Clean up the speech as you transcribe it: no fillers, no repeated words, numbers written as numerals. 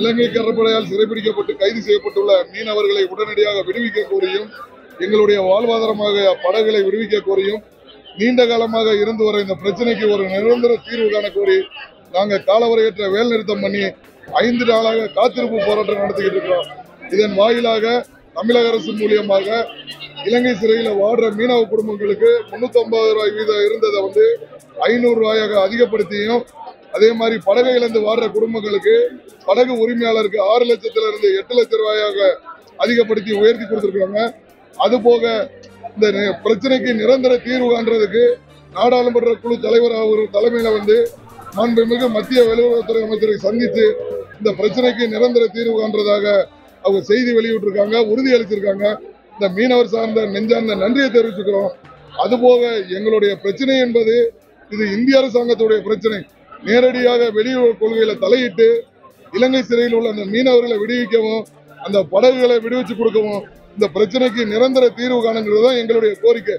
இலங்கை கடற்படையால் சிறைபிடிக்கப்பட்டு கைது செய்யப்பட்டுள்ள மீனவர்களை உடனடியாக விடுவிக்க கோரியும், எங்களுடைய வாழ்வாதாரமாக படகுகளை விடுவிக்க கோரியும், நீண்ட காலமாக இருந்து வர இந்த பிரச்சனைக்கு ஒரு நிரந்தர தீர்வு காண கோரி நாங்கள் காலவரையற்ற வேலை நிறுத்தம் பண்ணி 5 நாளாக காத்திருப்பு போராட்டம் நடத்திக்கிட்டு இருக்கிறோம். இதன் வாயிலாக தமிழக அரசு மூலியமாக இலங்கை சிறையில் வாடுற மீனவ குடும்பங்களுக்கு 350 ரூபாய் வீதம் இருந்ததை 500 ரூபாயாக அதிகப்படுத்தியும், அதே மாதிரி படகை இழந்து வாடுற குடும்பங்களுக்கு படகு உரிமையாளருக்கு 6 லட்சத்திலிருந்து 8 லட்சம் ரூபாயாக அதிகப்படுத்தி உயர்த்தி கொடுத்திருக்காங்க. அதுபோக இந்த பிரச்சனைக்கு நிரந்தர தீர்வு காண்றதுக்கு நாடாளுமன்ற குழு தலைவர் அவர் தலைமையில மாண்புமிகு மத்திய வெளியுறவுத்துறை அமைச்சரை சந்தித்து இந்த பிரச்சனைக்கு நிரந்தர தீர்வு காண்றதாக அவங்க செய்தி வெளியிட்டிருக்காங்க, உறுதியளிச்சிருக்காங்க. இந்த மீனவர் சார்ந்த நெஞ்சார்ந்த நன்றியை தெரிவிச்சுக்கிறோம். அதுபோக எங்களுடைய பிரச்சனை என்பது இது இந்திய அரசாங்கத்துடைய பிரச்சனை. நேரடியாக வெளியுறவு கொள்கையில தலையிட்டு இலங்கை சிறையில் உள்ள அந்த மீனவர்களை விடுவிக்கவும், அந்த படகுகளை விடுவிச்சு கொடுக்கவும், இந்த பிரச்சனைக்கு நிரந்தர தீர்வு காணுங்கிறது தான் எங்களுடைய கோரிக்கை.